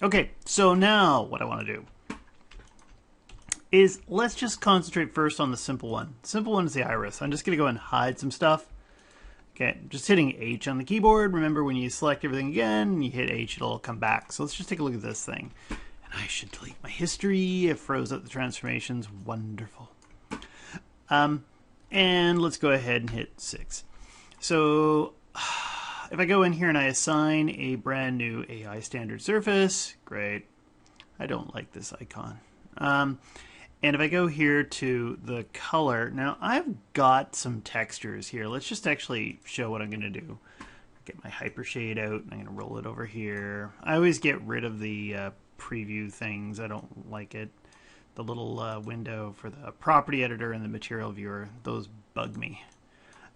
Okay, so now what I want to do is let's just concentrate first on the simple one. The simple one is the iris. I'm just going to go and hide some stuff. Okay, just hitting H on the keyboard. Remember, when you select everything again, you hit H, it'll come back. So let's just take a look at this thing. And I should delete my history. It froze up the transformations. Wonderful. And let's go ahead and hit 6. So if I go in here and I assign a brand new AI standard surface, great. I don't like this icon. And if I go here to the color, now I've got some textures here. Let's just actually show what I'm going to do. Get my hypershade out, and I'm going to roll it over here. I always get rid of the preview things. I don't like it. The little window for the property editor and the material viewer, those bug me.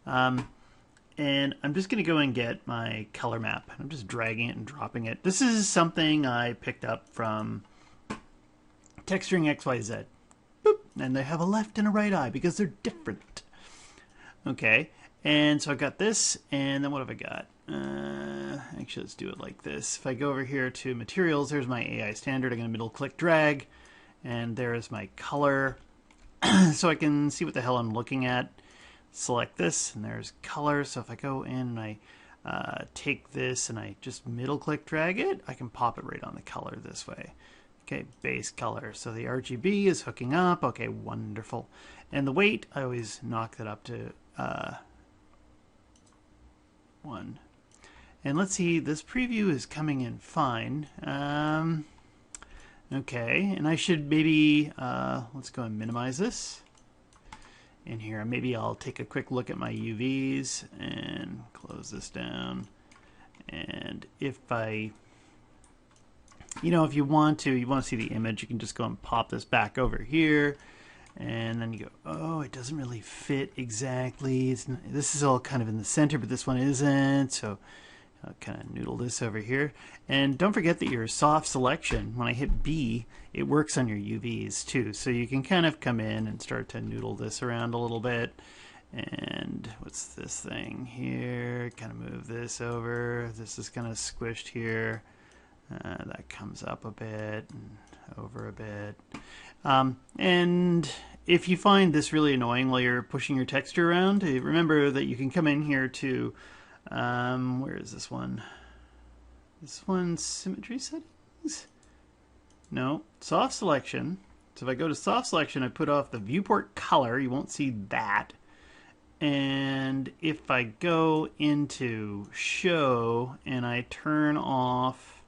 And I'm just going to go and get my color map. I'm just dragging it and dropping it. This is something I picked up from Texturing XYZ. Boop, and they have a left and a right eye because they're different. Okay, and so I got this, and then what have I got? Actually, let's do it like this. If I go over here to materials, there's my AI standard. I'm going to middle click drag, and there's my color. So I can see what the hell I'm looking at. Select this, and there's color. So if I go in and I take this and I just middle click drag it, I can pop it right on the color this way. Okay, base color. So the RGB is hooking up. Okay, wonderful. And the weight, I always knock that up to 1. And let's see, this preview is coming in fine. Okay, and I should maybe, let's go and minimize this. In here, maybe I'll take a quick look at my UVs and close this down. And if I... if you want to see the image, you can just go and pop this back over here. And then you go, oh, it doesn't really fit exactly. This is all kind of in the center, but this one isn't. So I'll kind of noodle this over here. And don't forget that your soft selection, when I hit B, it works on your UVs too. So you can kind of come in and start to noodle this around a little bit. And what's this thing here? Kind of move this over. This is kind of squished here. That comes up a bit and over a bit. And if you find this really annoying while you're pushing your texture around, remember that you can come in here to, where is this one? This one's symmetry settings? No, soft selection. So if I go to soft selection, I put off the viewport color. You won't see that. And if I go into show and I turn off,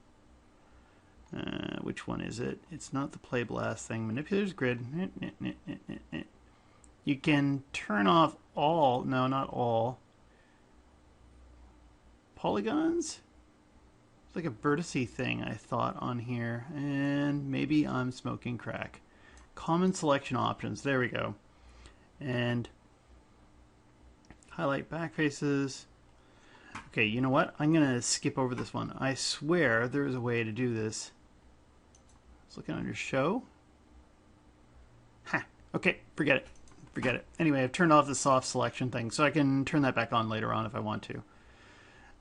which one is it? It's not the play blast thing. Manipulators grid. You can turn off all. No, not all. Polygons? It's like a vertice thing I thought on here. And maybe I'm smoking crack. Common selection options. There we go. And highlight back faces. Okay, you know what? I'm going to skip over this one. I swear there is a way to do this. Looking under show. Ha. Okay, forget it. Forget it. Anyway, I've turned off the soft selection thing, so I can turn that back on later on if I want to.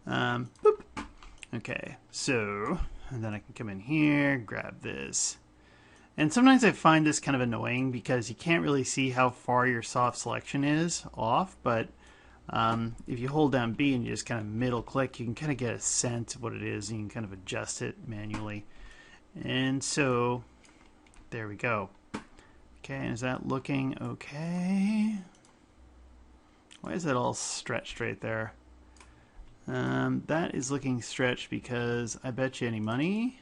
Boop. Okay, so, and then I can come in here, grab this. And sometimes I find this kind of annoying because you can't really see how far your soft selection is off, but if you hold down B and you just kind of middle click, you can kind of get a sense of what it is, and you can kind of adjust it manually. And so, there we go. Okay, and is that looking okay? Why is that all stretched right there? That is looking stretched because I bet you any money.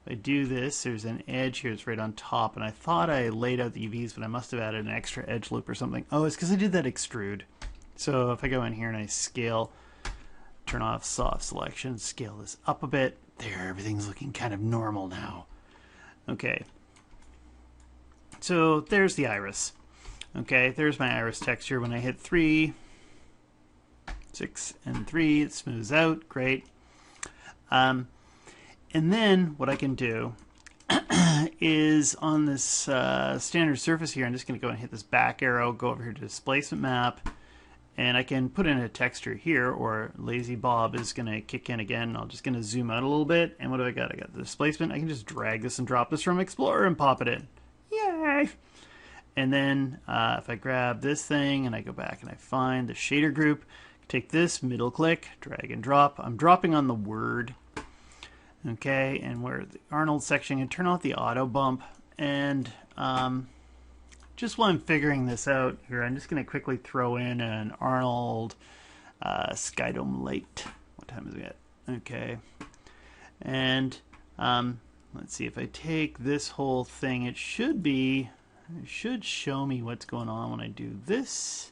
If I do this, there's an edge here that's right on top, and I thought I laid out the UVs, but I must have added an extra edge loop or something. Oh, it's because I did that extrude. So if I go in here and I scale, turn off soft selection, scale this up a bit, there, everything's looking kind of normal now. Okay. So there's the iris. Okay, there's my iris texture. When I hit 3, 6, and 3, it smooths out. Great. And then what I can do is on this standard surface here, I'm just going to go and hit this back arrow, go over here to displacement map, And I can put in a texture here, or Lazy Bob is going to kick in again. I'm just going to zoom out a little bit. And what do I got? I got the displacement. I can just drag this and drop this from Explorer and pop it in. Yay! And then if I grab this thing and I go back and I find the shader group, take this, middle click, drag and drop. I'm dropping on the word. Okay, and where the Arnold section, and turn off the auto bump. And just while I'm figuring this out here, I'm just going to quickly throw in an Arnold Skydome Light. What time is it at? Okay. And let's see, if I take this whole thing, it should show me what's going on when I do this.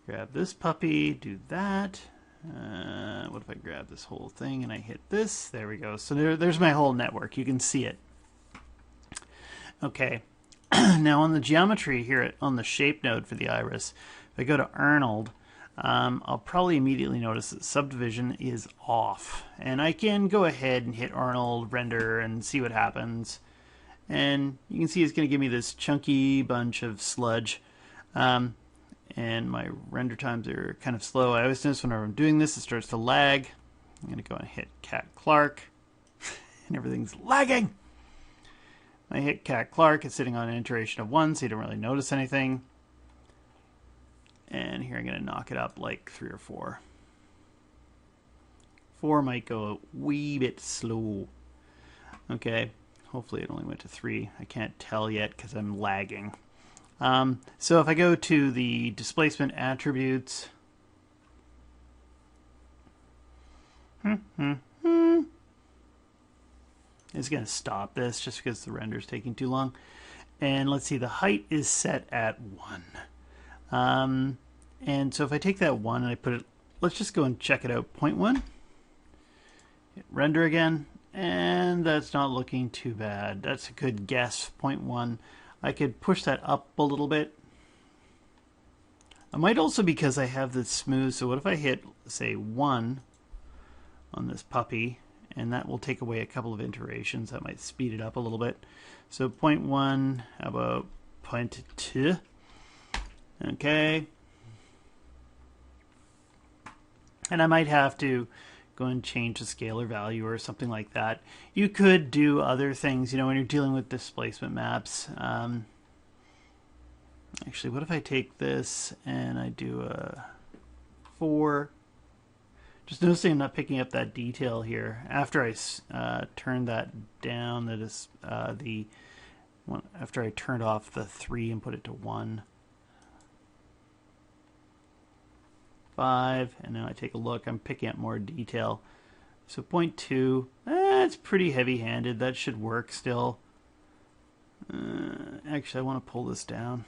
Grab this puppy, do that. What if I grab this whole thing and I hit this? There we go. So there's my whole network. You can see it. Okay. Now on the geometry here on the shape node for the iris, if I go to Arnold, I'll probably immediately notice that subdivision is off. And I can go ahead and hit Arnold render and see what happens. And you can see it's going to give me this chunky bunch of sludge. And my render times are kind of slow. I always notice whenever I'm doing this, it starts to lag. I'm going to go and hit Cat Clark, and everything's lagging. I hit Cat Clark, it's sitting on an iteration of 1, so you don't really notice anything. And here I'm going to knock it up like 3 or 4. 4 might go a wee bit slow. Okay, hopefully it only went to 3. I can't tell yet because I'm lagging. So if I go to the displacement attributes, it's going to stop this just because the render is taking too long. And let's see, the height is set at 1. And so if I take that 1 and I put it, let's just go and check it out. 0.1. Hit render again. And that's not looking too bad. That's a good guess, 0.1. I could push that up a little bit. I might also, because I have this smooth, so what if I hit, say, 1 on this puppy, and that will take away a couple of iterations. That might speed it up a little bit. So 0.1, how about 0.2? Okay. And I might have to go and change the scalar value or something like that. You could do other things, you know, when you're dealing with displacement maps. Actually, what if I take this and I do a 4? Just noticing I'm not picking up that detail here. After I turned that down, that is the one after I turned off the 3 and put it to 1. 5, and then I take a look, I'm picking up more detail. So 0.2, it's pretty heavy-handed. That should work still. Actually, I want to pull this down.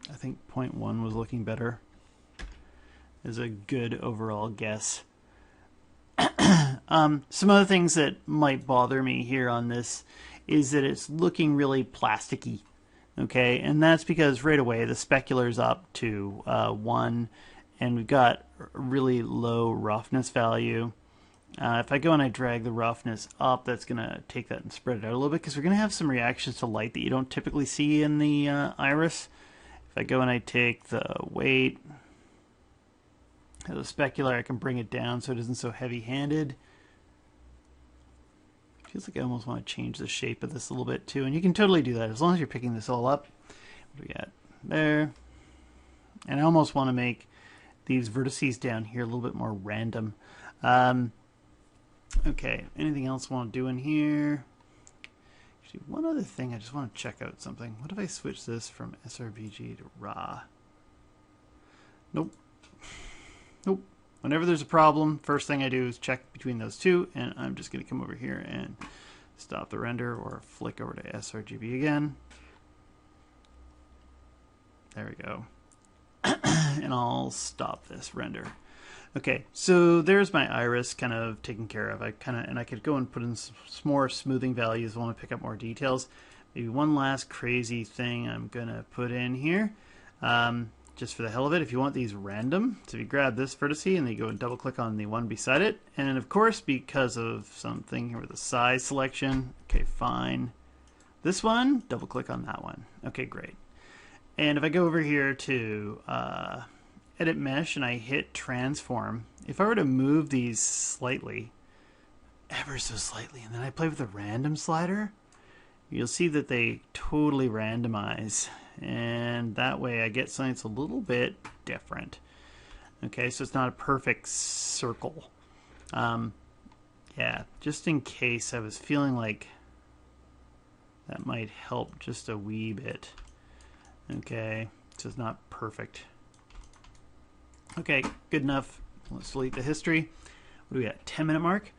I think 0.1 was looking better. Is a good overall guess. Some other things that might bother me here on this is that it's looking really plasticky. Okay, and that's because right away the specular's up to 1, and we've got a really low roughness value. If I go and I drag the roughness up, that's going to take that and spread it out a little bit, because we're going to have some reactions to light that you don't typically see in the iris. If I go and I take the weight, the specular, I can bring it down so it isn't so heavy-handed. Feels like I almost want to change the shape of this a little bit too, and you can totally do that as long as you're picking this all up. What do we got there? And I almost want to make these vertices down here a little bit more random. Okay, anything else I want to do in here? Actually, one other thing, I just want to check out something. What if I switch this from sRBG to raw? Nope. Nope. Whenever there's a problem, first thing I do is check between those two, and I'm just going to come over here and stop the render or flick over to sRGB again. There we go. And I'll stop this render. Okay, so there's my iris kind of taken care of. I could go and put in some more smoothing values. I want to pick up more details. Maybe one last crazy thing I'm going to put in here. Just for the hell of it, if you want these random, so if you grab this vertice and then you go and double click on the one beside it, and then of course because of something here with the size selection, okay, fine. This one, double click on that one. Okay, great. And if I go over here to edit mesh and I hit transform, if I were to move these slightly, ever so slightly, and then I play with the random slider, you'll see that they totally randomize. And that way I get something that's a little bit different. Okay, so it's not a perfect circle. Yeah, just in case, I was feeling like that might help just a wee bit. Okay, so it's not perfect. Okay, good enough. Let's delete the history. What do we got? 10-minute mark?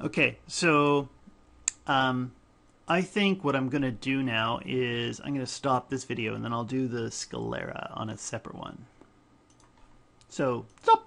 Okay, so I think what I'm going to do now is I'm going to stop this video and then I'll do the sclera on a separate one. So, stop!